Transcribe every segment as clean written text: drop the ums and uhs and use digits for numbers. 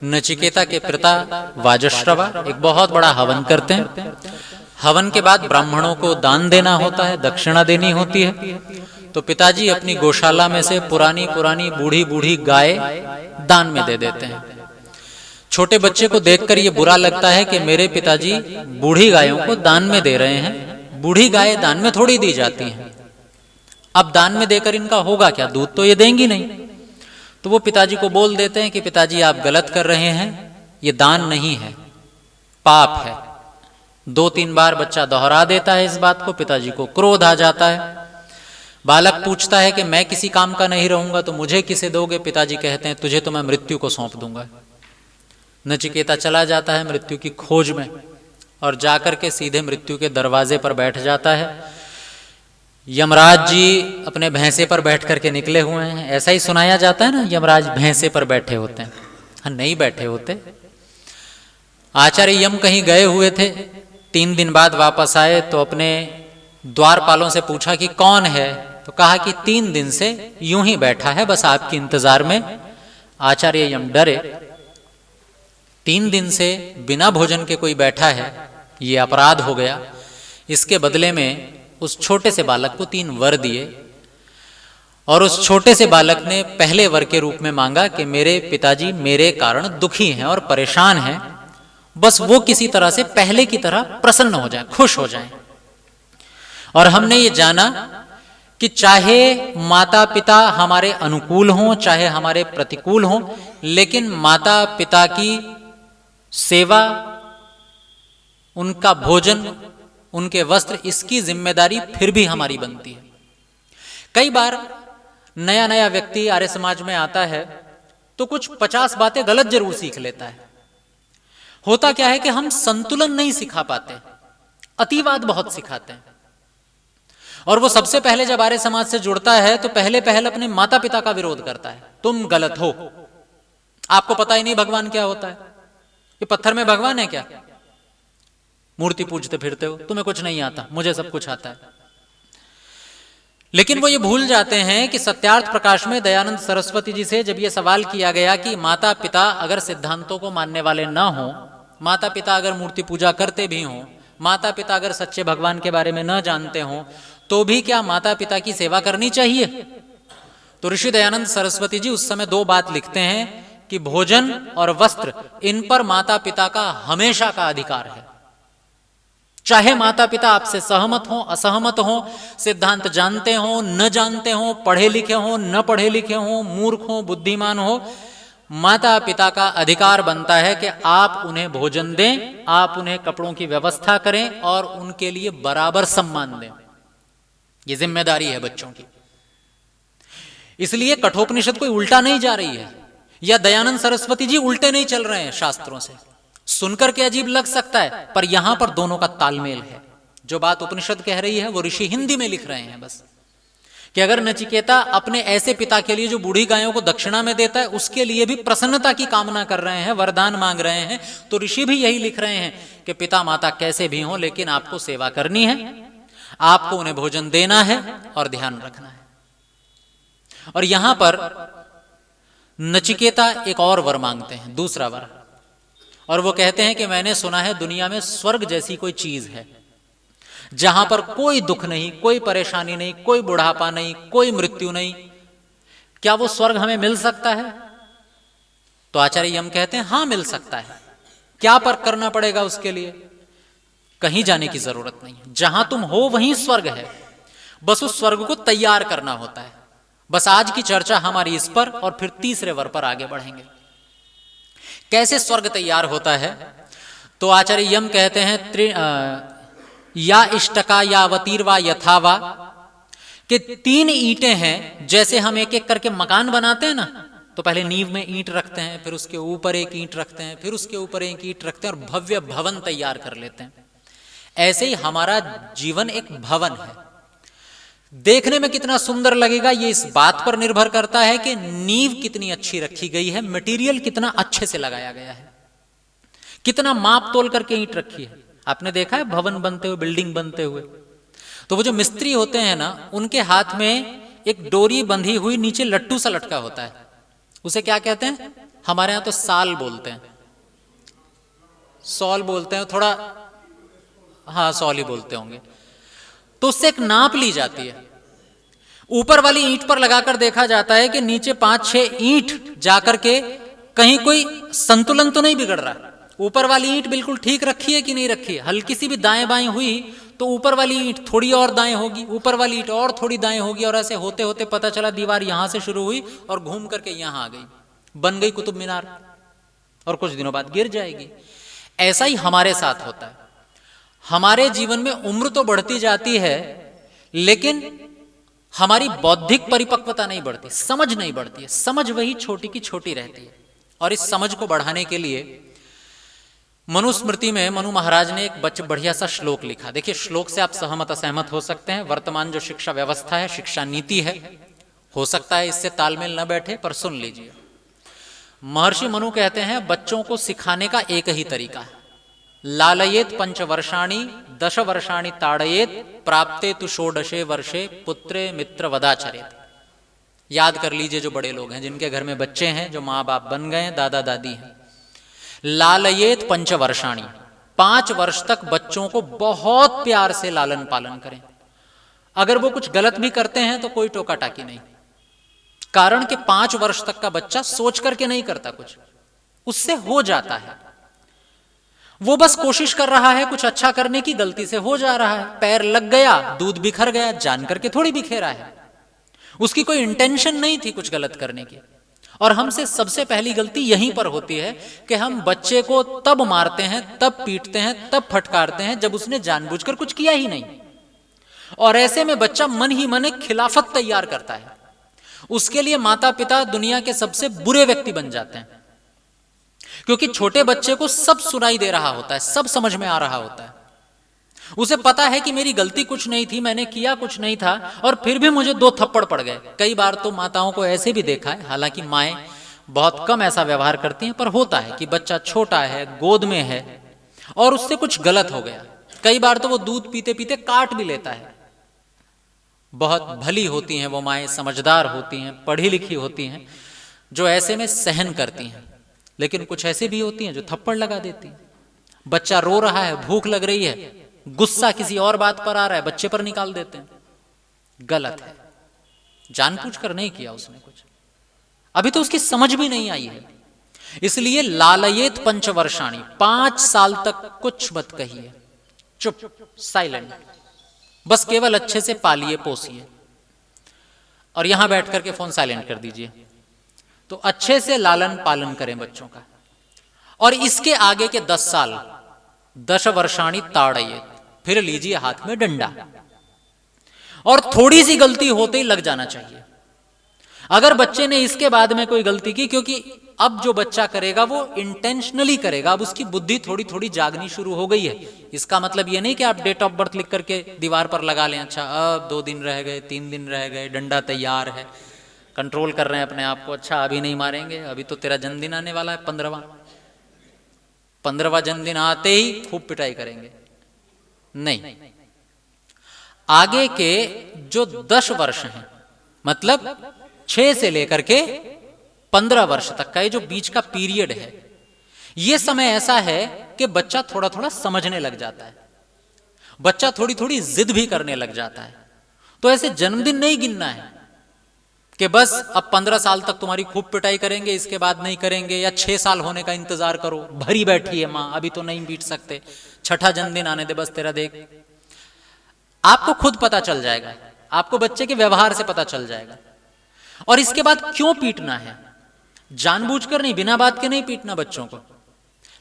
नचिकेता के पिता वाजश्रवा एक बहुत बड़ा हवन करते हैं। हवन के बाद ब्राह्मणों को दान देना होता है, दक्षिणा देनी होती है। तो पिताजी अपनी गौशाला में से पुरानी पुरानी बूढ़ी बूढ़ी गाय दान में दे देते हैं। छोटे बच्चे को देखकर ये बुरा लगता है कि मेरे पिताजी बूढ़ी गायों को दान में दे रहे हैं। बूढ़ी गाय दान में थोड़ी दी जाती हैं। अब दान में देकर इनका होगा क्या, दूध तो ये देंगी नहीं। तो वो पिताजी को बोल देते हैं कि पिताजी आप गलत कर रहे हैं, ये दान नहीं है, पाप है। 2-3 बार बच्चा दोहरा देता है इस बात को। पिताजी को क्रोध आ जाता है। बालक पूछता है कि मैं किसी काम का नहीं रहूंगा तो मुझे किसे दोगे। पिताजी कहते हैं तुझे तो मैं मृत्यु को सौंप दूंगा। नचिकेता चला जाता है मृत्यु की खोज में और जाकर के सीधे मृत्यु के दरवाजे पर बैठ जाता है। यमराज जी अपने भैंसे पर बैठ करके निकले हुए हैं। ऐसा ही सुनाया जाता है ना, यमराज भैंसे पर बैठे होते हैं। हाँ, नहीं बैठे होते। आचार्य यम कहीं गए हुए थे, 3 दिन बाद वापस आए तो अपने द्वारपालों से पूछा कि कौन है। तो कहा कि 3 दिन से यूं ही बैठा है, बस आपके इंतजार में। आचार्य यम डरे, 3 दिन से बिना भोजन के कोई बैठा है, ये अपराध हो गया। इसके बदले में उस छोटे से बालक को 3 वर दिए और उस छोटे से बालक ने पहले वर के रूप में मांगा कि मेरे पिताजी मेरे कारण दुखी हैं और परेशान हैं, बस वो किसी तरह से पहले की तरह प्रसन्न हो जाए, खुश हो जाए। और हमने ये जाना कि चाहे माता पिता हमारे अनुकूल हों, चाहे हमारे प्रतिकूल हों, लेकिन माता पिता की सेवा, उनका भोजन, उनके वस्त्र, इसकी जिम्मेदारी फिर भी हमारी बनती है। कई बार नया नया व्यक्ति आर्य समाज में आता है तो कुछ 50 बातें गलत जरूर सीख लेता है। होता क्या है कि हम संतुलन नहीं सिखा पाते, अतिवाद बहुत सिखाते हैं। और वो सबसे पहले जब आर्य समाज से जुड़ता है तो पहले अपने माता पिता का विरोध करता है। तुम गलत हो, आपको पता ही नहीं भगवान क्या होता है, ये पत्थर में भगवान है क्या, मूर्ति पूजते फिरते हो, तुम्हें कुछ नहीं आता, मुझे सब कुछ आता है। लेकिन वो ये भूल जाते हैं कि सत्यार्थ प्रकाश में दयानंद सरस्वती जी से जब ये सवाल किया गया कि माता पिता अगर सिद्धांतों को मानने वाले ना हो, माता पिता अगर मूर्ति पूजा करते भी हों, माता पिता अगर सच्चे भगवान के बारे में न जानते हों, तो भी क्या माता पिता की सेवा करनी चाहिए? तो ऋषि दयानंद सरस्वती जी उस समय 2 बात लिखते हैं कि भोजन और वस्त्र, इन पर माता पिता का हमेशा का अधिकार है। चाहे माता पिता आपसे सहमत हो, असहमत हो, सिद्धांत जानते हो, न जानते हो, पढ़े लिखे हो, न पढ़े लिखे हो, मूर्ख हो, बुद्धिमान हो, माता पिता का अधिकार बनता है कि आप उन्हें भोजन दें, आप उन्हें कपड़ों की व्यवस्था करें और उनके लिए बराबर सम्मान दें। ये जिम्मेदारी है बच्चों की। इसलिए कठोपनिषद कोई उल्टा नहीं जा रही है, या दयानंद सरस्वती जी उल्टे नहीं चल रहे हैं शास्त्रों से। सुनकर के अजीब लग सकता है, पर यहां पर दोनों का तालमेल है। जो बात उपनिषद कह रही है वो ऋषि हिंदी में लिख रहे हैं बस, कि अगर नचिकेता अपने ऐसे पिता के लिए जो बूढ़ी गायों को दक्षिणा में देता है, उसके लिए भी प्रसन्नता की कामना कर रहे हैं, वरदान मांग रहे हैं, तो ऋषि भी यही लिख रहे हैं कि पिता माता कैसे भी हों, लेकिन आपको सेवा करनी है, आपको उन्हें भोजन देना है और ध्यान रखना है। और यहां पर नचिकेता एक और वर मांगते हैं, दूसरा वर, और वो कहते हैं कि मैंने सुना है दुनिया में स्वर्ग जैसी कोई चीज है जहां पर कोई दुख नहीं, कोई परेशानी नहीं, कोई बुढ़ापा नहीं, कोई मृत्यु नहीं। क्या वो स्वर्ग हमें मिल सकता है? तो आचार्य यम कहते हैं हां, मिल सकता है। क्या पर करना पड़ेगा उसके लिए? कहीं जाने की जरूरत नहीं है, जहां तुम हो वहीं स्वर्ग है, बस उस स्वर्ग को तैयार करना होता है। बस आज की चर्चा हमारी इस पर, और फिर तीसरे वर पर आगे बढ़ेंगे। कैसे स्वर्ग तैयार होता है? तो आचार्य यम कहते हैं या इष्टका या अवतीर्वा यथावा, कि 3 ईंटें हैं। जैसे हम एक एक करके मकान बनाते हैं ना, तो पहले नींव में ईंट रखते हैं, फिर उसके ऊपर एक ईंट रखते हैं, फिर उसके ऊपर एक ईंट रखते हैं और भव्य भवन तैयार कर लेते हैं। ऐसे ही हमारा जीवन एक भवन है। देखने में कितना सुंदर लगेगा ये इस बात पर निर्भर करता है कि नींव कितनी अच्छी रखी गई है, मटेरियल कितना अच्छे से लगाया गया है, कितना माप तोल करके ईंट रखी है। आपने देखा है भवन बनते हुए, बिल्डिंग बनते हुए, तो वो जो मिस्त्री होते हैं ना, उनके हाथ में एक डोरी बंधी हुई नीचे लट्टू सा लटका होता है, उसे क्या कहते हैं? हमारे यहां तो साल बोलते हैं, सॉल बोलते हैं थोड़ा, हाँ सॉल ही बोलते होंगे। तो उससे एक नाप ली जाती है, ऊपर वाली ईंट पर लगाकर देखा जाता है कि नीचे 5-6 ईंट जाकर के कहीं कोई संतुलन तो नहीं बिगड़ रहा, ऊपर वाली ईंट बिल्कुल ठीक रखी है कि नहीं रखी है। हल्की सी भी दाएं बाएं हुई तो ऊपर वाली ईंट थोड़ी और दाएं होगी, ऊपर वाली ईंट और थोड़ी दाएं होगी, और ऐसे होते होते पता चला दीवार यहां से शुरू हुई और घूम करके यहां आ गई, बन गई कुतुब मीनार, और कुछ दिनों बाद गिर जाएगी। ऐसा ही हमारे साथ होता है। हमारे जीवन में उम्र तो बढ़ती जाती है, लेकिन हमारी बौद्धिक परिपक्वता नहीं बढ़ती, समझ नहीं बढ़ती है, समझ वही छोटी की छोटी रहती है। और इस समझ को बढ़ाने के लिए मनुस्मृति में मनु महाराज ने एक बढ़िया सा श्लोक लिखा। देखिए, श्लोक से आप सहमत असहमत हो सकते हैं। वर्तमान जो शिक्षा व्यवस्था है, शिक्षा नीति है, हो सकता है इससे तालमेल न बैठे, पर सुन लीजिए। महर्षि मनु कहते हैं, बच्चों को सिखाने का एक ही तरीका है, लालयेत 5 वर्षाणि 10 वर्षाणि ताड़येत प्राप्ते तु षोडशे वर्षे पुत्रे मित्र वदाचरेत। याद कर लीजिए, जो बड़े लोग हैं, जिनके घर में बच्चे हैं, जो माँ बाप बन गए, दादा दादी हैं, लालयेत 5 वर्षाणि, 5 वर्ष तक बच्चों को बहुत प्यार से लालन पालन करें। अगर वो कुछ गलत भी करते हैं तो कोई टोका टाकी नहीं, कारण कि 5 वर्ष तक का बच्चा सोच करके नहीं करता कुछ, उससे हो जाता है। वो बस कोशिश कर रहा है कुछ अच्छा करने की, गलती से हो जा रहा है, पैर लग गया, दूध बिखर गया, जान करके थोड़ी बिखेरा है, उसकी कोई इंटेंशन नहीं थी कुछ गलत करने की। और हमसे सबसे पहली गलती यहीं पर होती है कि हम बच्चे को तब मारते हैं, तब पीटते हैं, तब फटकारते हैं जब उसने जानबूझकर कुछ किया ही नहीं। और ऐसे में बच्चा मन ही मन एक खिलाफत तैयार करता है, उसके लिए माता पिता दुनिया के सबसे बुरे व्यक्ति बन जाते हैं, क्योंकि छोटे बच्चे को सब सुनाई दे रहा होता है, सब समझ में आ रहा होता है, उसे पता है कि मेरी गलती कुछ नहीं थी, मैंने किया कुछ नहीं था, और फिर भी मुझे 2 थप्पड़ पड़ गए। कई बार तो माताओं को ऐसे भी देखा है, हालांकि माएं बहुत कम ऐसा व्यवहार करती हैं, पर होता है कि बच्चा छोटा है, गोद में है, और उससे कुछ गलत हो गया। कई बार तो वो दूध पीते पीते काट भी लेता है। बहुत भली होती हैं वो माएं, समझदार होती हैं, पढ़ी लिखी होती हैं, जो ऐसे में सहन करती हैं। लेकिन कुछ ऐसे भी होती हैं जो थप्पड़ लगा देती हैं। बच्चा रो रहा है, भूख लग रही है, गुस्सा किसी और बात पर आ रहा है, बच्चे पर निकाल देते हैं। गलत है, जानबूझकर नहीं किया उसने कुछ, अभी तो उसकी समझ भी नहीं आई है। इसलिए लालयेत 5 वर्षाणि, 5 साल तक कुछ मत कहिए, चुप, साइलेंट, बस केवल अच्छे से पालिए पोसिए। और यहां बैठ करके फोन साइलेंट कर दीजिए, तो अच्छे से लालन पालन करें बच्चों का। और इसके आगे के 10 साल 10 वर्षाणि ताड़येत, फिर लीजिए हाथ में डंडा, और थोड़ी सी गलती होते ही लग जाना चाहिए। अगर बच्चे ने इसके बाद में कोई गलती की, क्योंकि अब जो बच्चा करेगा वो इंटेंशनली करेगा, अब उसकी बुद्धि थोड़ी थोड़ी जागनी शुरू हो गई है। इसका मतलब ये नहीं कि आप डेट ऑफ बर्थ लिख करके दीवार पर लगा लें, अच्छा अब 2 दिन रह गए, 3 दिन रह गए, डंडा तैयार है, कंट्रोल कर रहे हैं अपने आप को, अच्छा अभी नहीं मारेंगे, अभी तो तेरा जन्मदिन आने वाला है 15वां जन्मदिन आते ही खूब पिटाई करेंगे। नहीं, आगे के जो 10 वर्ष हैं, मतलब 6 से लेकर के 15 वर्ष तक का ये जो बीच का पीरियड है, ये समय ऐसा है कि बच्चा थोड़ा थोड़ा समझने लग जाता है, बच्चा थोड़ी थोड़ी जिद भी करने लग जाता है। तो ऐसे जन्मदिन नहीं गिनना है कि बस अब 15 साल तक तुम्हारी खूब पिटाई करेंगे, इसके बाद नहीं करेंगे, या 6 साल होने का इंतजार करो, भरी बैठी है मां, अभी तो नहीं पीट सकते, 6ठा जन्मदिन आने दे बस तेरा, देख। आपको खुद पता चल जाएगा, आपको बच्चे के व्यवहार से पता चल जाएगा। और इसके बाद क्यों पीटना है, जानबूझकर नहीं, बिना बात के नहीं पीटना बच्चों को।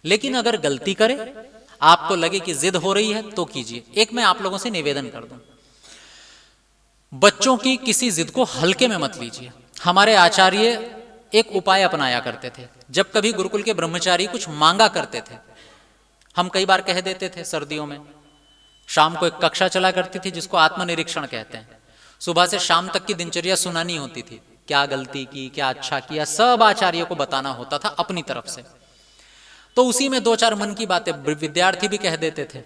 लेकिन अगर गलती करे, आपको लगे कि जिद हो रही है, तो कीजिए। एक मैं आप लोगों से निवेदन कर दूं, बच्चों की किसी जिद को हल्के में मत लीजिए। हमारे आचार्य एक उपाय अपनाया करते थे, जब कभी गुरुकुल के ब्रह्मचारी कुछ मांगा करते थे, हम कई बार कह देते थे, सर्दियों में शाम को एक कक्षा चला करती थी जिसको आत्मनिरीक्षण कहते हैं। सुबह से शाम तक की दिनचर्या सुनानी होती थी, क्या गलती की, क्या अच्छा किया, सब आचार्यों को बताना होता था अपनी तरफ से। तो उसी में 2-4 मन की बातें विद्यार्थी भी कह देते थे।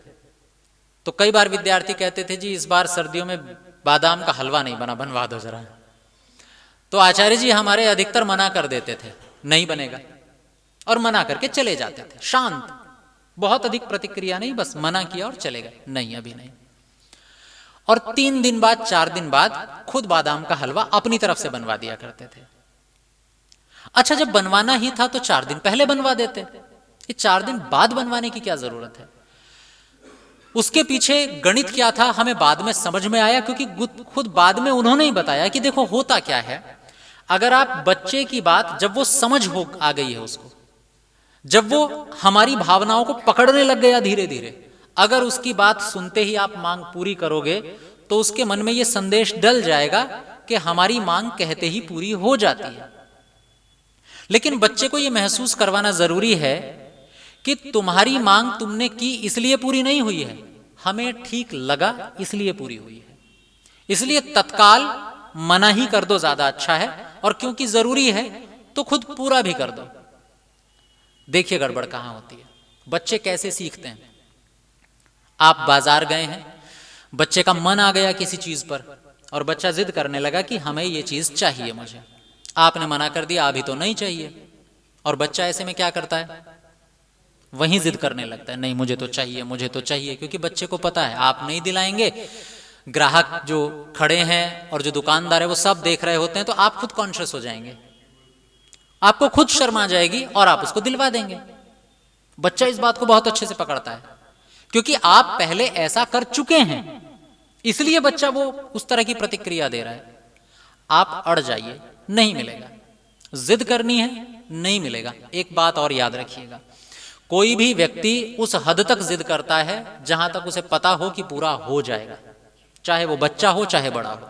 तो कई बार विद्यार्थी कहते थे, जी इस बार सर्दियों में बादाम का हलवा नहीं बना, बनवा दो जरा। तो आचार्य जी हमारे अधिकतर मना कर देते थे, नहीं बनेगा, और मना करके चले जाते थे, शांत, बहुत अधिक प्रतिक्रिया नहीं, बस मना किया और चले गए, नहीं अभी नहीं। और 3 दिन बाद 4 दिन बाद खुद बादाम का हलवा अपनी तरफ से बनवा दिया करते थे। अच्छा, जब बनवाना ही था तो 4 दिन पहले बनवा देते, ये 4 दिन बाद बनवाने की क्या जरूरत है? उसके पीछे गणित क्या था हमें बाद में समझ में आया, क्योंकि खुद बाद में उन्होंने ही बताया कि देखो होता क्या है, अगर आप बच्चे की बात, जब वो समझ हो आ गई है उसको, जब वो हमारी भावनाओं को पकड़ने लग गया धीरे धीरे, अगर उसकी बात सुनते ही आप मांग पूरी करोगे तो उसके मन में ये संदेश डल जाएगा कि हमारी मांग कहते ही पूरी हो जाती है। लेकिन बच्चे को यह महसूस करवाना जरूरी है कि तुम्हारी मांग तुमने की इसलिए पूरी नहीं हुई है, हमें ठीक लगा इसलिए पूरी हुई है, इसलिए तत्काल मना ही कर दो ज्यादा अच्छा है, और क्योंकि जरूरी है तो खुद पूरा भी कर दो। देखिए गड़बड़ कहां होती है, बच्चे कैसे सीखते हैं। आप बाजार गए हैं, बच्चे का मन आ गया किसी चीज पर और बच्चा जिद करने लगा कि हमें ये चीज चाहिए, मुझे, आपने मना कर दिया अभी तो नहीं चाहिए, और बच्चा ऐसे में क्या करता है, वहीं जिद करने लगता है, नहीं मुझे तो चाहिए, मुझे तो चाहिए, क्योंकि बच्चे को पता है आप नहीं दिलाएंगे, ग्राहक जो खड़े हैं और जो दुकानदार है वो सब देख रहे होते हैं, तो आप खुद कॉन्शियस हो जाएंगे, आपको खुद शर्म आ जाएगी और आप उसको दिलवा देंगे। बच्चा इस बात को बहुत अच्छे से पकड़ता है, क्योंकि आप पहले ऐसा कर चुके हैं, इसलिए बच्चा वो उस तरह की प्रतिक्रिया दे रहा है। आप अड़ जाइए, नहीं मिलेगा, जिद करनी है, नहीं मिलेगा। एक बात और याद रखिएगा, कोई भी व्यक्ति उस हद तक जिद करता है जहां तक उसे पता हो कि पूरा हो जाएगा, चाहे वो बच्चा हो चाहे बड़ा हो।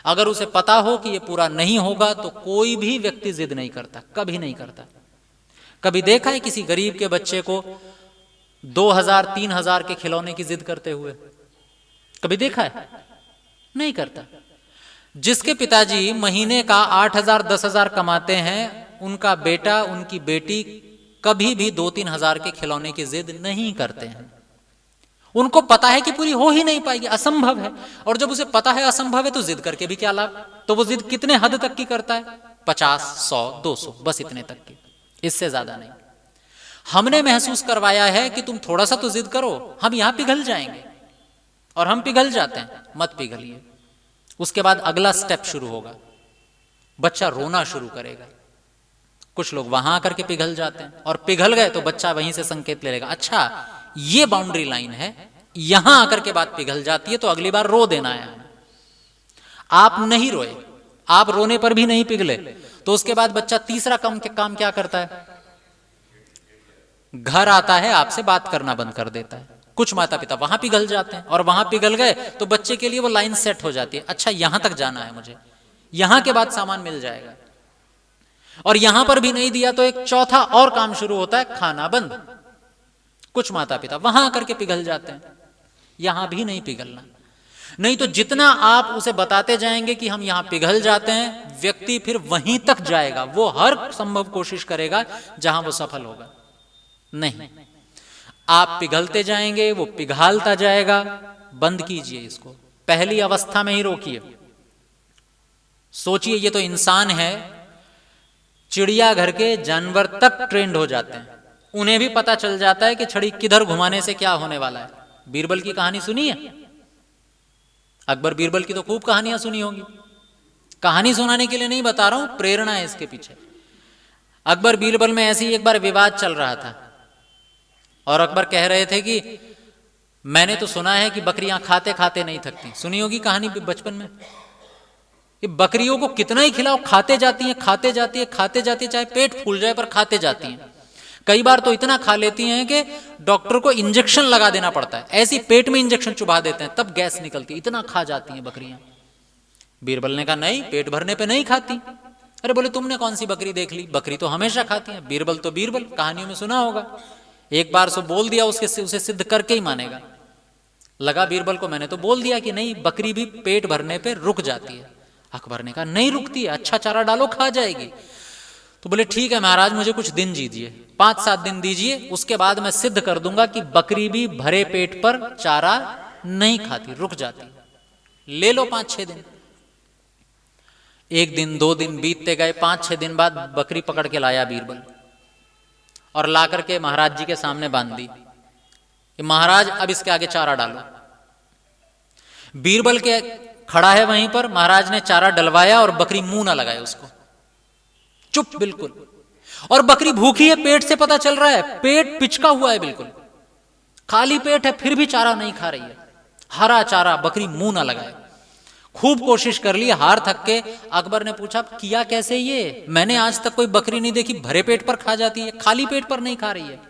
अगर उसे पता हो कि ये पूरा नहीं होगा तो कोई भी व्यक्ति जिद नहीं करता, कभी नहीं करता। कभी देखा है किसी गरीब के बच्चे को 2000-3000 के खिलौने की जिद करते हुए? कभी देखा है? नहीं करता। जिसके पिताजी महीने का 8000-10,000 कमाते हैं, उनका बेटा उनकी बेटी कभी भी 2-3 हजार के खिलौने की जिद नहीं करते हैं। उनको पता है कि पूरी हो ही नहीं पाएगी, असंभव है, और जब उसे पता है असंभव है तो जिद करके भी क्या लाभ। तो वो जिद कितने हद तक की करता है? 50, 100, 200, बस इतने तक की, इससे ज्यादा नहीं। हमने महसूस करवाया है कि तुम थोड़ा सा तो जिद करो, हम यहां पिघल जाएंगे, और हम पिघल जाते हैं। मत पिघलिए। उसके बाद अगला स्टेप शुरू होगा, बच्चा रोना शुरू करेगा। कुछ लोग वहां आकर के पिघल जाते हैं, और पिघल गए तो बच्चा वहीं से संकेत ले लेगा, अच्छा ये बाउंड्री लाइन है, यहां आकर के बात पिघल जाती है तो अगली बार रो देना है। आप नहीं रोए, आप रोने पर भी नहीं पिघले, तो उसके बाद बच्चा तीसरा काम क्या करता है? घर आता है, आपसे बात करना बंद कर देता है। कुछ माता पिता वहां पिघल जाते हैं, और वहां पिघल गए तो बच्चे के लिए वो लाइन सेट हो जाती है, अच्छा यहां तक जाना है मुझे, यहां के बाद सामान मिल जाएगा। और यहां पर भी नहीं दिया तो एक चौथा और काम शुरू होता है, खाना बंद। कुछ माता पिता वहां आकर के पिघल जाते हैं, यहां भी नहीं पिघलना। नहीं तो जितना आप उसे बताते जाएंगे कि हम यहां पिघल जाते हैं, व्यक्ति फिर वहीं तक जाएगा, वो हर संभव कोशिश करेगा जहां वो सफल होगा। नहीं, आप पिघलते जाएंगे, वो पिघालता जाएगा। बंद कीजिए इसको, पहली अवस्था में ही रोकिए। सोचिए ये तो इंसान है, चिड़ियाघर के जानवर तक ट्रेंड हो जाते हैं, उन्हें भी पता चल जाता है कि छड़ी किधर घुमाने से क्या होने वाला है। बीरबल की कहानी सुनी है? अकबर बीरबल की तो खूब कहानियां सुनी होंगी। कहानी सुनाने के लिए नहीं बता रहा हूं, प्रेरणा है इसके पीछे। अकबर बीरबल में ऐसे ही एक बार विवाद चल रहा था, और अकबर कह रहे थे कि मैंने तो सुना है कि बकरियां खाते खाते नहीं थकती। सुनी होगी कहानी बचपन में, कि बकरियों को कितना ही खिलाओ खाते जाती हैं, खाते जाती है, खाते जाती है, चाहे पेट फूल जाए पर खाते जाती हैं। कई बार तो इतना खा लेती हैं कि डॉक्टर को इंजेक्शन लगा देना पड़ता है, ऐसी पेट में इंजेक्शन चुभा देते हैं तब गैस निकलती है, इतना खा जाती हैं बकरियां। बीरबल ने कहा नहीं, पेट भरने पे नहीं खाती। अरे बोले तुमने कौन सी बकरी देख ली, बकरी तो हमेशा खाती है। बीरबल तो बीरबल, कहानियों में सुना होगा, एक बार सो बोल दिया उसे सिद्ध करके ही मानेगा। लगा बीरबल को मैंने तो बोल दिया कि नहीं, बकरी भी पेट भरने पे रुक जाती है। अकबर ने कहा नहीं रुकती है, अच्छा चारा डालो खा जाएगी। तो बोले ठीक है महाराज, मुझे कुछ दिन दीजिए, 5-7 दिन दीजिए, उसके बाद मैं सिद्ध कर दूंगा कि बकरी भी भरे पेट पर चारा नहीं खाती, रुक जाती। ले लो 5-6 दिन। 1 दिन 2 दिन बीतते गए, 5-6 दिन बाद बकरी पकड़ के लाया बीरबल। और ला करके महाराज जी के सामने बांध दी कि महाराज अब इसके आगे चारा डालो। बीरबल के खड़ा है वहीं पर, महाराज ने चारा डलवाया और बकरी मुंह ना लगाए उसको, चुप बिल्कुल। और बकरी भूखी है, पेट से पता चल रहा है, पेट पिचका हुआ है बिल्कुल, खाली पेट है, फिर भी चारा नहीं खा रही है, हरा चारा, बकरी मुंह ना लगाए। खूब कोशिश कर ली, हार थक के अकबर ने पूछा किया कैसे ये, मैंने आज तक कोई बकरी नहीं देखी भरे पेट पर खा जाती है, खाली पेट पर नहीं खा रही है।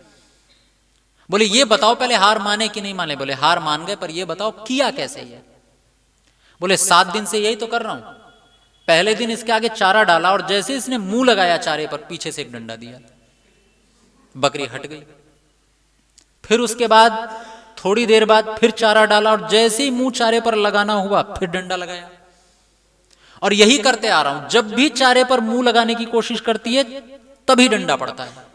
बोले ये बताओ पहले हार माने कि नहीं माने। बोले हार मान गए, पर ये बताओ किया कैसे ये। बोले 7 दिन से यही तो कर रहा हूं। पहले दिन इसके आगे चारा डाला और जैसे इसने मुंह लगाया चारे पर, पीछे से एक डंडा दिया, बकरी हट गई। फिर उसके बाद थोड़ी देर बाद फिर चारा डाला और जैसे ही मुंह चारे पर लगाना हुआ फिर डंडा लगाया। और यही करते आ रहा हूं, जब भी चारे पर मुंह लगाने की कोशिश करती है तभी डंडा पड़ता है।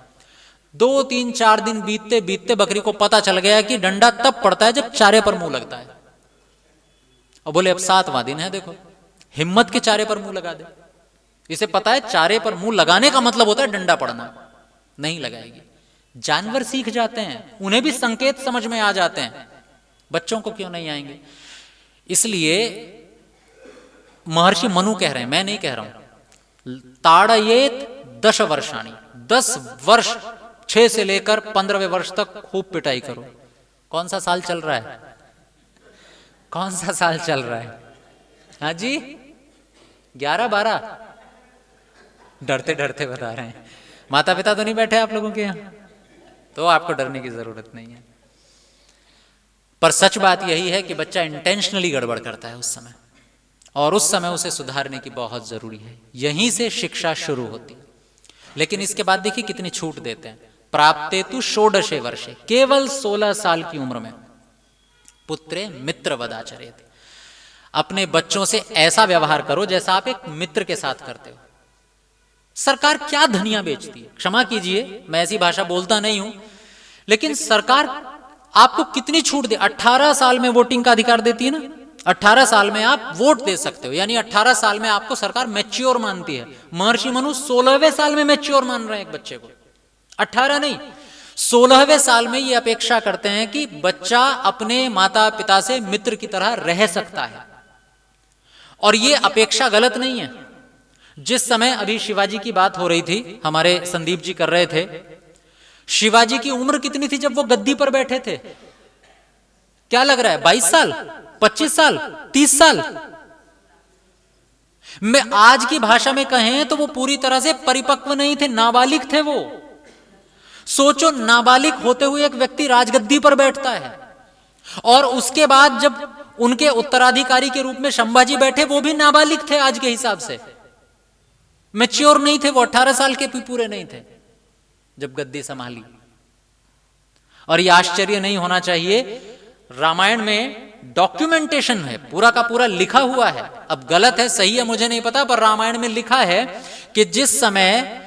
2, 3, 4 दिन बीतते बीतते बकरी को पता चल गया कि डंडा तब पड़ता है जब चारे पर मुंह लगता है। और बोले अब 7वां दिन है, देखो हिम्मत के चारे पर मुंह लगा दे। इसे पता है चारे पर मुंह लगाने का मतलब होता है डंडा पड़ना, नहीं लगाएगी। जानवर सीख जाते हैं, उन्हें भी संकेत समझ में आ जाते हैं, बच्चों को क्यों नहीं आएंगे। इसलिए महर्षि मनु कह रहे हैं, मैं नहीं कह रहा हूं, ताड़येत 10 वर्षाणी, 10 वर्ष 6 से लेकर 15वें वर्ष तक खूब पिटाई करो। कौन सा साल चल रहा है, कौन सा साल चल रहा है? हाँ जी 11, 12, डरते डरते बता रहे हैं। माता पिता तो नहीं बैठे आप लोगों के यहाँ, तो आपको डरने की जरूरत नहीं है। पर सच बात यही है कि बच्चा इंटेंशनली गड़बड़ करता है उस समय, और उस समय उसे सुधारने की बहुत जरूरी है। यहीं से शिक्षा शुरू होती है। लेकिन इसके बाद देखिए कितनी छूट देते हैं। प्राप्ते तु 16 वर्षे, केवल 16 साल की उम्र में पुत्रे मित्र वदाचरेत, अपने बच्चों से ऐसा व्यवहार करो जैसा आप एक मित्र के साथ करते हो। सरकार क्या धनिया बेचती है, क्षमा कीजिए मैं ऐसी भाषा बोलता नहीं हूं, लेकिन सरकार आपको कितनी छूट दे। 18 साल में वोटिंग का अधिकार देती है ना, 18 साल में आप वोट दे सकते हो, यानी 18 साल में आपको सरकार मैच्योर मानती है। महर्षि मनु 16वें साल में मैच्योर मान रहे हैं एक बच्चे को, 18 नहीं 16वें साल में ये अपेक्षा करते हैं कि बच्चा अपने माता पिता से मित्र की तरह रह सकता है। और ये अपेक्षा गलत नहीं है। जिस समय अभी शिवाजी की बात हो रही थी, हमारे संदीप जी कर रहे थे, शिवाजी की उम्र कितनी थी जब वो गद्दी पर बैठे थे? क्या लग रहा है 22 साल, 25 साल, 30 साल? मैं आज की भाषा में कहें तो वो पूरी तरह से परिपक्व नहीं थे, नाबालिग थे वो। सोचो नाबालिग होते हुए एक व्यक्ति राजगद्दी पर बैठता है, और उसके बाद जब उनके उत्तराधिकारी के रूप में संभाजी बैठे, वो भी नाबालिग थे आज के हिसाब से, मैच्योर नहीं थे वो, 18 साल के भी पूरे नहीं थे जब गद्दी संभाली। और यह आश्चर्य नहीं होना चाहिए, रामायण में डॉक्यूमेंटेशन है, पूरा का पूरा लिखा हुआ है। अब गलत है सही है मुझे नहीं पता, पर रामायण में लिखा है कि जिस समय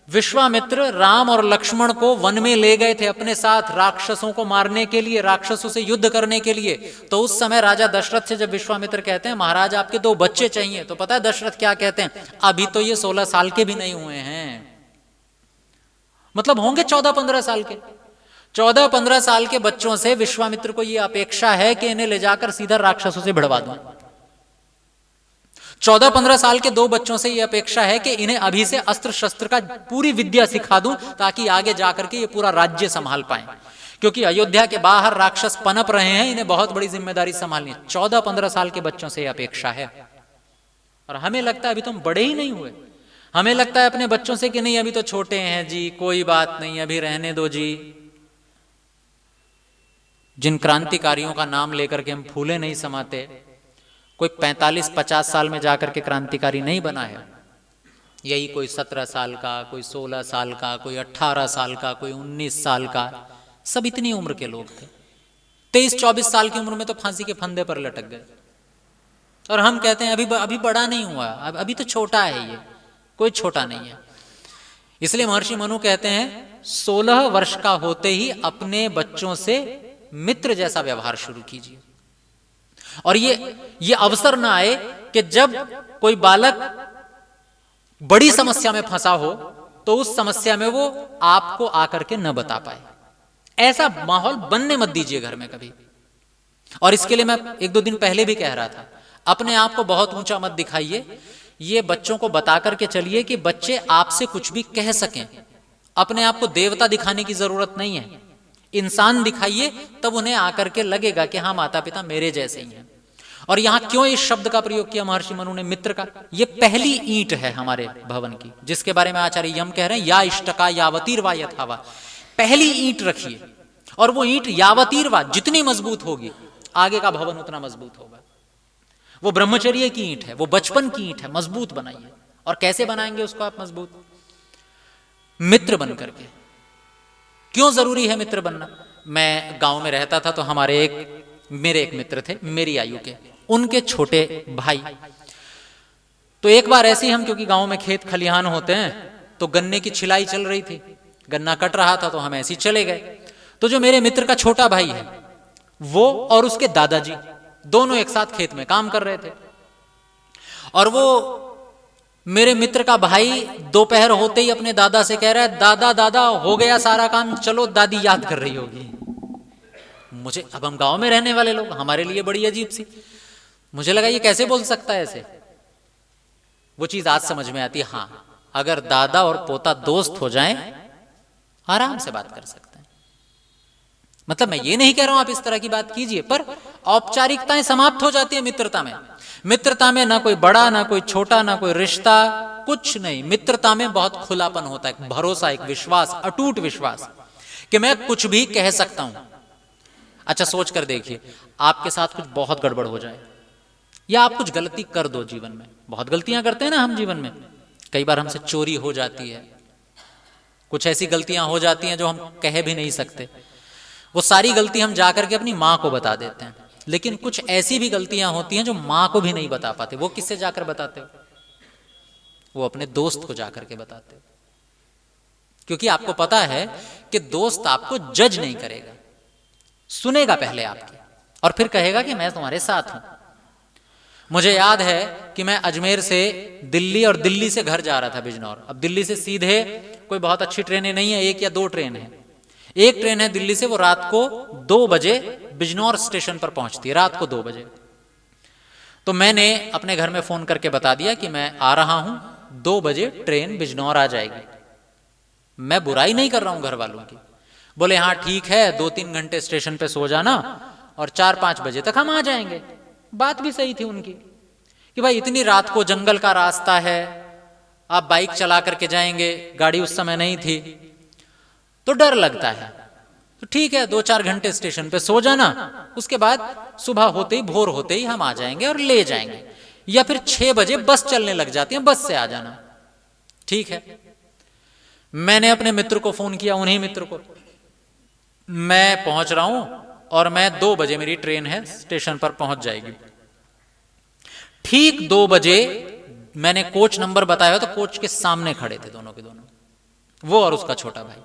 विश्वामित्र राम और लक्ष्मण को वन में ले गए थे अपने साथ राक्षसों को मारने के लिए, राक्षसों से युद्ध करने के लिए, तो उस समय राजा दशरथ से जब विश्वामित्र कहते हैं महाराज आपके 2 बच्चे चाहिए, तो पता है दशरथ क्या कहते हैं? अभी तो ये 16 साल के भी नहीं हुए हैं, मतलब होंगे 14-15 साल के। 14-15 साल के बच्चों से विश्वामित्र को यह अपेक्षा है कि इन्हें ले जाकर सीधा राक्षसों से भिड़वा दूं। 14-15 साल के 2 बच्चों से यह अपेक्षा है कि इन्हें अभी से अस्त्र शस्त्र का पूरी विद्या सिखा दूं, ताकि आगे जाकर के ये पूरा राज्य संभाल पाएं, क्योंकि अयोध्या के बाहर राक्षस पनप रहे हैं, इन्हें बहुत बड़ी जिम्मेदारी संभालनी है। 14-15 साल के बच्चों से यह अपेक्षा है। और हमें लगता है अभी तो हम बड़े ही नहीं हुए, हमें लगता है अपने बच्चों से कि नहीं अभी तो छोटे हैं जी, कोई बात नहीं, अभी रहने दो जी। जिन क्रांतिकारियों का नाम लेकर के हम फूले नहीं समाते, कोई 45-50 साल में जाकर के क्रांतिकारी नहीं बना है। यही कोई 17 साल का, कोई 16 साल का, कोई 18 साल का, कोई 19 साल का, सब इतनी उम्र के लोग थे। 23-24 साल की उम्र में तो फांसी के फंदे पर लटक गए, और हम कहते हैं अभी बड़ा नहीं हुआ, अभी तो छोटा है। ये कोई छोटा नहीं है। इसलिए महर्षि मनु कहते हैं 16 वर्ष का होते ही अपने बच्चों से मित्र जैसा व्यवहार शुरू कीजिए। और ये अवसर ना आए कि जब कोई बालक बड़ी समस्या में फंसा हो तो उस समस्या में वो आपको आकर के न बता पाए। ऐसा माहौल बनने मत दीजिए घर में कभी। और इसके लिए मैं 1-2 दिन पहले भी कह रहा था, अपने आप को बहुत ऊंचा मत दिखाइए। ये बच्चों को बता करके चलिए कि बच्चे आपसे कुछ भी कह सकें। अपने आप को देवता दिखाने की जरूरत नहीं है, इंसान दिखाइए, तब उन्हें आकर के लगेगा कि हाँ माता पिता मेरे जैसे ही हैं। और यहां क्यों इस शब्द का प्रयोग किया महर्षि मनु ने, मित्र का? ये पहली ईंट है हमारे भवन की, जिसके बारे में आचार्य यम कह रहे हैं, या इष्टका यावतीर्वा यथावा। पहली ईंट रखिए, और वो ईंट यावतीर्वा, जितनी मजबूत होगी आगे का भवन उतना मजबूत होगा। वो ब्रह्मचर्य की ईंट है, वो बचपन की ईंट है, मजबूत बनाइए। और कैसे बनाएंगे उसको आप मजबूत? मित्र बन करके। क्यों जरूरी है मित्र बनना? मैं गांव में रहता था, तो मेरे एक मित्र थे मेरी आयु के, उनके छोटे भाई। तो एक बार ऐसे ही हम, क्योंकि गांव में खेत खलिहान होते हैं, तो गन्ने की छिलाई चल रही थी, गन्ना कट रहा था, तो हम ऐसे ही चले गए। तो जो मेरे मित्र का छोटा भाई है, वो और उसके दादाजी दोनों एक साथ खेत में काम कर रहे थे। और वो मेरे मित्र का भाई दोपहर होते ही अपने दादा से कह रहा है, दादा दादा हो गया सारा काम, चलो दादी याद कर रही होगी। मुझे, अब हम गांव में रहने वाले लोग, हमारे लिए बड़ी अजीब सी, मुझे लगा ये कैसे बोल सकता है ऐसे। वो चीज आज समझ में आती है, हाँ अगर दादा और पोता दोस्त हो जाएं, आराम से बात कर सकते हैं। मतलब मैं ये नहीं कह रहा हूं आप इस तरह की बात कीजिए, पर औपचारिकताएं समाप्त हो जाती है मित्रता में। मित्रता में ना कोई बड़ा, ना कोई छोटा, ना कोई रिश्ता, कुछ नहीं। मित्रता में बहुत खुलापन होता है, भरोसा, एक विश्वास, अटूट विश्वास कि मैं कुछ भी कह सकता हूं। अच्छा सोच कर देखिए, आपके साथ कुछ बहुत गड़बड़ हो जाए, या आप कुछ गलती कर दो जीवन में। बहुत गलतियां करते हैं ना हम जीवन में, कई बार हमसे चोरी हो जाती है, कुछ ऐसी गलतियां हो जाती हैं जो हम कह भी नहीं सकते। वो सारी गलती हम जाकर के अपनी माँ को बता देते हैं। लेकिन कुछ ऐसी भी गलतियां होती हैं जो माँ को भी नहीं बता पाते। वो किससे जाकर बताते हो? वो अपने दोस्त को जाकर के बताते हो, क्योंकि आपको पता है कि दोस्त आपको जज नहीं करेगा, सुनेगा पहले आपकी, और फिर कहेगा कि मैं तुम्हारे साथ हूं। मुझे याद है कि मैं अजमेर से दिल्ली और दिल्ली से घर जा रहा था बिजनौर। अब दिल्ली से सीधे कोई बहुत अच्छी ट्रेनें नहीं है, 1 या 2 ट्रेन है। एक ट्रेन है दिल्ली से, वो रात को 2 बजे बिजनौर स्टेशन पर पहुंचती है, रात को 2 बजे। तो मैंने अपने घर में फोन करके बता दिया कि मैं आ रहा हूं, 2 बजे ट्रेन बिजनौर आ जाएगी। मैं बुराई नहीं कर रहा हूं घर वालों की। बोले हाँ ठीक है, 2-3 घंटे स्टेशन पे सो जाना और 4-5 बजे तक हम आ जाएंगे। बात भी सही थी उनकी कि भाई इतनी रात को जंगल का रास्ता है, आप बाइक चला करके जाएंगे, गाड़ी उस समय नहीं थी, तो डर लगता है। तो ठीक है, 2-4 घंटे स्टेशन पे सो जाना, उसके बाद सुबह होते ही, भोर होते ही हम आ जाएंगे और ले जाएंगे। या फिर 6 बजे बस चलने लग जाती है, बस से आ जाना। ठीक है, मैंने अपने मित्र को फोन किया, उन्हीं मित्र को, मैं पहुंच रहा हूं और मैं 2 बजे मेरी ट्रेन है, स्टेशन पर पहुंच जाएगी। ठीक 2 बजे मैंने कोच नंबर बताया, तो कोच के सामने खड़े थे दोनों के दोनों, वो और उसका छोटा भाई।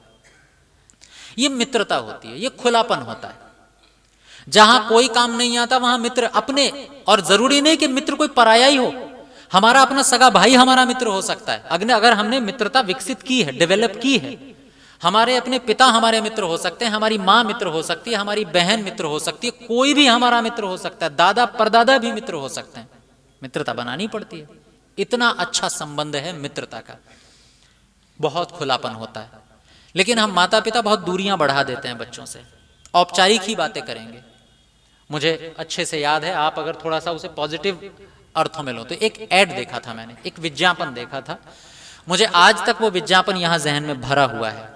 ये मित्रता होती है, ये खुलापन होता है। जहां कोई काम नहीं आता वहां मित्र अपने, और जरूरी नहीं कि मित्र कोई पराया ही हो। हमारा अपना सगा भाई हमारा मित्र हो सकता है, अगर हमने मित्रता विकसित की है, डेवलप की है। हमारे अपने पिता हमारे मित्र हो सकते हैं, हमारी माँ मित्र हो सकती है, हमारी बहन मित्र हो सकती है, कोई भी हमारा मित्र हो सकता है, दादा परदादा भी मित्र हो सकते हैं। मित्रता बनानी पड़ती है। इतना अच्छा संबंध है मित्रता का, बहुत खुलापन होता है। लेकिन हम माता पिता बहुत दूरियां बढ़ा देते हैं बच्चों से, औपचारिक ही बातें करेंगे। मुझे अच्छे से याद है, आप अगर थोड़ा सा उसे पॉजिटिव अर्थों में लो, तो एक ऐड देखा था मैंने, एक विज्ञापन देखा था, मुझे आज तक वो विज्ञापन यहां जहन में भरा हुआ है।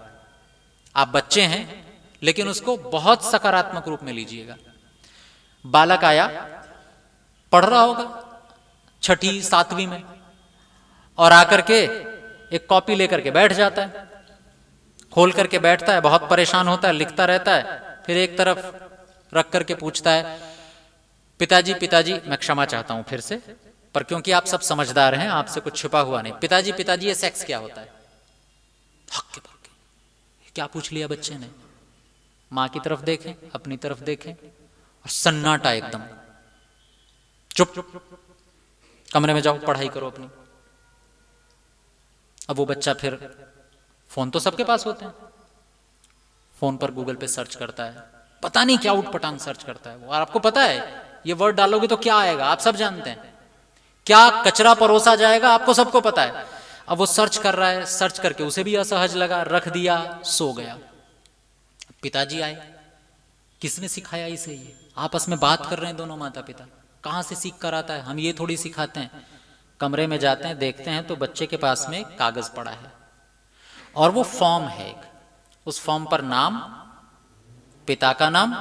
आप बच्चे हैं लेकिन उसको बहुत सकारात्मक रूप में लीजिएगा। बालक आया, पढ़ रहा होगा 6ठी 7वीं में, और आकर के एक कॉपी लेकर के बैठ जाता है, खोल करके बैठता है, बहुत परेशान होता है, लिखता रहता है। फिर एक तरफ रख करके पूछता है, पिताजी पिताजी, मैं क्षमा चाहता हूं फिर से, पर क्योंकि आप सब समझदार हैं, आपसे कुछ छिपा हुआ नहीं, पिताजी पिताजी ये सेक्स क्या होता है? हक के क्या पूछ लिया बच्चे ने। मां की तरफ देखें, अपनी तरफ देखें, और सन्नाटा एकदम, चुप, कमरे में जाओ, पढ़ाई करो अपनी। अब वो बच्चा फिर फोन तो सबके पास होते हैं, फोन पर गूगल पे सर्च करता है, पता नहीं क्या उठपटांग सर्च करता है वो, और आपको पता है ये वर्ड डालोगे तो क्या आएगा, आप सब जानते हैं, क्या कचरा परोसा जाएगा आपको सबको पता है। अब वो सर्च कर रहा है, सर्च करके उसे भी असहज लगा, रख दिया, सो गया। पिताजी आए, किसने सिखाया इसे, ये आपस में बात कर रहे हैं दोनों माता पिता, कहाँ से सीख कर आता है, हम ये थोड़ी सिखाते हैं। कमरे में जाते हैं, देखते हैं तो बच्चे के पास में कागज पड़ा है और वो फॉर्म है एक, उस फॉर्म पर नाम, पिता का नाम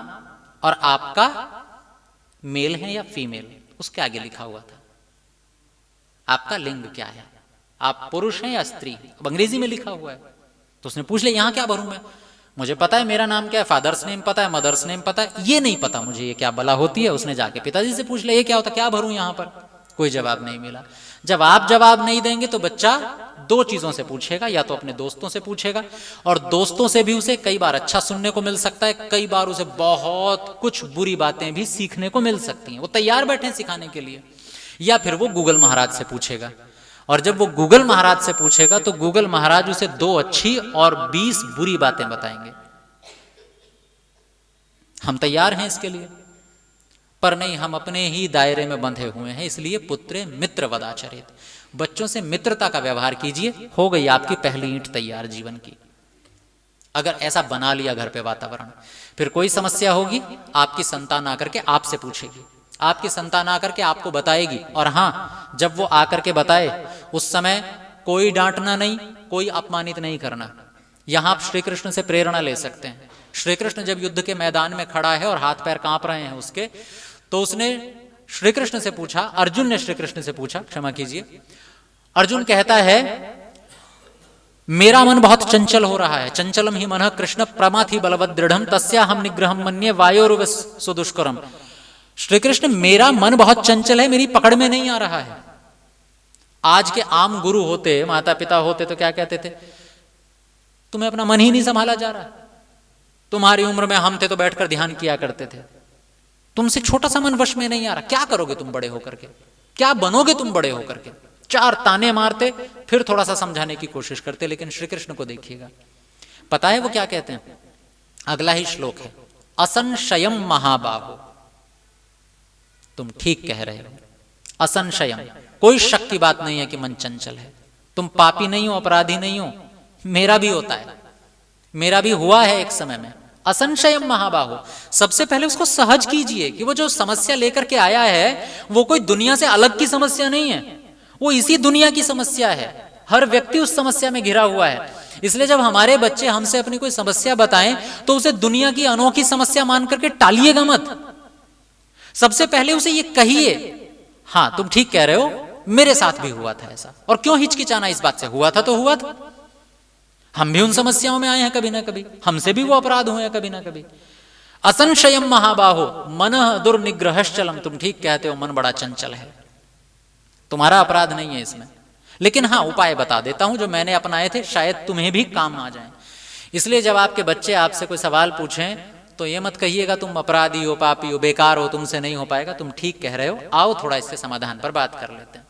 और आपका मेल है या फीमेल, उसके आगे लिखा हुआ था आपका लिंग क्या है, आप पुरुष हैं या स्त्री, अब अंग्रेजी में लिखा हुआ है। तो उसने पूछ लिया यहाँ क्या भरूं मैं, मुझे पता है मेरा नाम क्या है, फादर्स नेम पता है, मदर्स नेम पता है, ये नहीं पता मुझे ये क्या बला होती है। उसने जाके पिताजी से पूछ लिया ये क्या होता, क्या भरूं यहाँ पर, कोई जवाब नहीं मिला। जब आप जवाब नहीं देंगे तो बच्चा दो चीजों से पूछेगा, या तो अपने दोस्तों से पूछेगा, और दोस्तों से भी उसे कई बार अच्छा सुनने को मिल सकता है, कई बार उसे बहुत कुछ बुरी बातें भी सीखने को मिल सकती हैं, वो तैयार बैठे हैं सिखाने के लिए। या फिर वो गूगल महाराज से पूछेगा, और जब वो गूगल महाराज से पूछेगा तो गूगल महाराज उसे 2 अच्छी और 20 बुरी बातें बताएंगे। हम तैयार हैं इसके लिए, पर नहीं, हम अपने ही दायरे में बंधे हुए हैं। इसलिए पुत्रे मित्र वदाचरित, बच्चों से मित्रता का व्यवहार कीजिए, हो गई आपकी पहली ईंट तैयार जीवन की। अगर ऐसा बना लिया घर पे वातावरण, फिर कोई समस्या होगी आपकी संतान आकर के आपसे पूछेगी, आपकी संतान आकर के आपको बताएगी, और हाँ, जब वो आकर के बताए उस समय कोई डांटना नहीं, कोई अपमानित नहीं करना। यहां आप श्री कृष्ण से प्रेरणा ले सकते हैं। श्री कृष्ण जब युद्ध के मैदान में खड़ा है और हाथ पैर कांप रहे हैं उसके, तो उसने श्री कृष्ण से पूछा, अर्जुन ने श्री कृष्ण से पूछा, क्षमा कीजिए, अर्जुन कहता है मेरा मन बहुत चंचल हो रहा है, चंचलम ही मनः कृष्ण प्रमाथि बलवद दृढ़म तस्या हम निग्रहम मन्ये वायोरुव सुदुष्करम। श्री कृष्ण मेरा मन बहुत चंचल है, मेरी पकड़ में नहीं आ रहा है। आज के आम गुरु होते, माता पिता होते तो क्या कहते थे, तुम्हें अपना मन ही नहीं संभाला जा रहा, तुम्हारी उम्र में हम थे तो बैठकर ध्यान किया करते थे, तुमसे छोटा सा मन वश में नहीं आ रहा, क्या करोगे तुम बड़े होकर के, क्या बनोगे तुम बड़े होकर के। 4 ताने मारते, फिर थोड़ा सा समझाने की कोशिश करते। लेकिन श्री कृष्ण को देखिएगा, पता है वो क्या कहते हैं, अगला ही श्लोक है, असंशयम महाबाहो, तुम ठीक कह रहे हो, असंशयम, कोई शक की बात नहीं है कि मन चंचल है, तुम पापी नहीं हो, अपराधी नहीं हो, मेरा भी होता है, मेरा भी हुआ है एक समय में। असंशयम महाबाहो, सबसे पहले उसको सहज कीजिए कि वो जो समस्या लेकर के आया है वो कोई दुनिया से अलग की समस्या नहीं है, वो इसी दुनिया की समस्या है। हर व्यक्ति उस समस्या में घिरा हुआ है। इसलिए जब हमारे बच्चे हमसे अपनी कोई समस्या बताएं तो उसे दुनिया की अनोखी समस्या मान करके टालिएगा मत, सबसे पहले उसे ये कहिए, हाँ तुम ठीक कह रहे हो, मेरे साथ भी हुआ था ऐसा, और क्यों हिचकिचाना इस बात से, हुआ था तो हुआ था, हम भी उन समस्याओं में आए हैं कभी ना कभी, हमसे भी वो अपराध हुए हैं कभी ना कभी। असंशयम महाबाहो मनः दुर्निग्रहश्चलम, तुम ठीक कहते हो, मन बड़ा चंचल है, तुम्हारा अपराध नहीं है इसमें, लेकिन हाँ उपाय बता देता हूं जो मैंने अपनाए थे, शायद तुम्हें भी काम आ जाए। इसलिए जब आपके बच्चे आपसे कोई सवाल पूछें तो ये मत कहिएगा तुम अपराधी हो, पापी हो, बेकार हो, तुमसे नहीं हो पाएगा, तुम ठीक कह रहे हो, आओ थोड़ा इससे समाधान पर बात कर लेते हैं।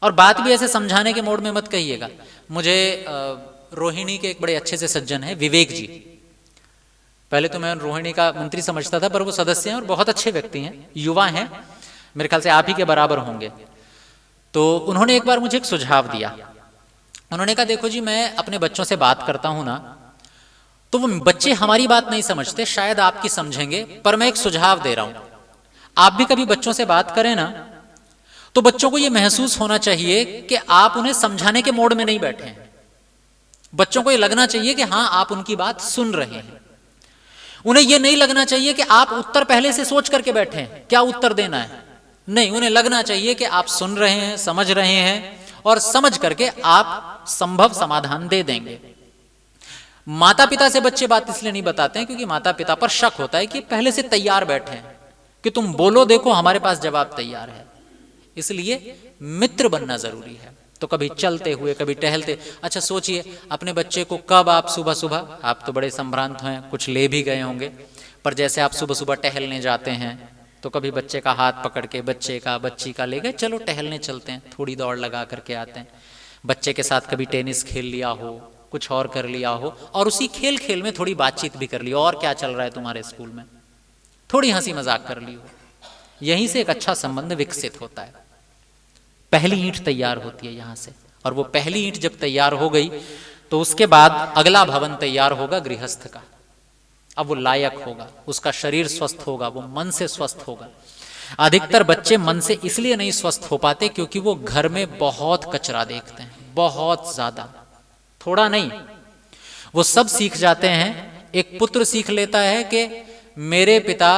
और बात भी ऐसे समझाने के मोड में मत कहिएगा। मुझे रोहिणी के एक बड़े अच्छे से सज्जन है विवेक जी, पहले तो मैं रोहिणी का मंत्री समझता था, पर वो सदस्य हैं और बहुत अच्छे व्यक्ति हैं, युवा हैं, मेरे ख्याल से आप ही के बराबर होंगे। तो उन्होंने एक बार मुझे एक सुझाव दिया, उन्होंने कहा देखो जी, मैं अपने बच्चों से बात करता हूं ना, तो वो बच्चे हमारी बात नहीं समझते, शायद आपकी समझेंगे, पर मैं एक सुझाव दे रहा हूं, आप भी कभी बच्चों से बात करें ना तो बच्चों को यह महसूस होना चाहिए कि आप उन्हें समझाने के मोड में नहीं बैठे हैं। बच्चों को यह लगना चाहिए कि हां आप उनकी बात सुन रहे हैं। उन्हें यह नहीं लगना चाहिए कि आप उत्तर पहले से सोच करके बैठे हैं क्या उत्तर देना है, नहीं, उन्हें लगना चाहिए कि आप सुन रहे हैं, समझ रहे हैं, और समझ करके आप संभव समाधान दे देंगे। माता पिता से बच्चे बात इसलिए नहीं बताते हैं क्योंकि माता पिता पर शक होता है कि पहले से तैयार बैठे हैं कि तुम बोलो, देखो हमारे पास जवाब तैयार है। इसलिए मित्र बनना जरूरी है। तो कभी चलते हुए, कभी टहलते, अच्छा सोचिए अपने बच्चे को कब आप सुबह सुबह, आप तो बड़े संभ्रांत हैं, कुछ ले भी गए होंगे, पर जैसे आप सुबह सुबह टहलने जाते हैं तो कभी बच्चे का हाथ पकड़ के, बच्चे का बच्ची का ले गए, चलो टहलने चलते हैं, थोड़ी दौड़ लगा करके आते हैं। बच्चे के साथ कभी टेनिस खेल लिया हो, कुछ और कर लिया हो, और उसी खेल खेल में थोड़ी बातचीत भी कर ली, और क्या चल रहा है तुम्हारे स्कूल में, थोड़ी हंसी मजाक कर ली हो। यहीं से एक अच्छा संबंध विकसित होता है। पहली ईंट तैयार होती है यहां से, और वो पहली ईंट जब तैयार हो गई तो उसके बाद अगला भवन तैयार होगा गृहस्थ का। अब वो लायक होगा, उसका शरीर स्वस्थ होगा, वो मन से स्वस्थ होगा। अधिकतर बच्चे मन से इसलिए नहीं स्वस्थ हो पाते क्योंकि वो घर में बहुत कचरा देखते हैं, बहुत ज्यादा, थोड़ा नहीं, वो सब सीख जाते हैं। एक पुत्र सीख लेता है कि मेरे पिता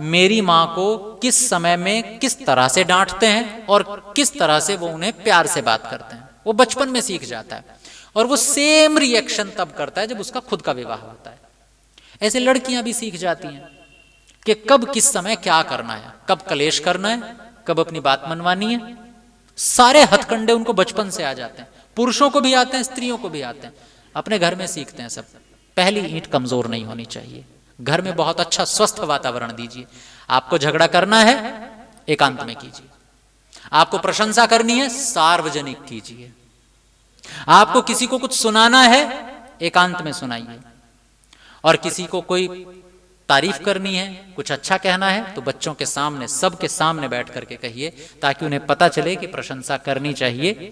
मेरी माँ को किस समय में किस तरह से डांटते हैं और किस तरह से वो उन्हें प्यार से बात करते हैं, वो बचपन में सीख जाता है। और वो सेम रिएक्शन तब करता है जब उसका खुद का विवाह होता है। ऐसे लड़कियां भी सीख जाती हैं कि कब किस समय क्या करना है, कब कलेश करना है, कब अपनी बात मनवानी है। सारे हथकंडे उनको बचपन से आ जाते हैं, पुरुषों को भी आते हैं, स्त्रियों को भी आते हैं, अपने घर में सीखते हैं सब। पहली ईंट कमजोर नहीं होनी चाहिए। घर में बहुत अच्छा स्वस्थ वातावरण दीजिए। आपको झगड़ा करना है, एकांत में कीजिए। आपको प्रशंसा करनी है, सार्वजनिक कीजिए। आपको किसी को कुछ सुनाना है, एकांत में सुनाइए। और किसी को कोई तारीफ करनी है, कुछ अच्छा कहना है, तो बच्चों के सामने, सबके सामने बैठ करके कहिए, ताकि उन्हें पता चले कि प्रशंसा करनी चाहिए।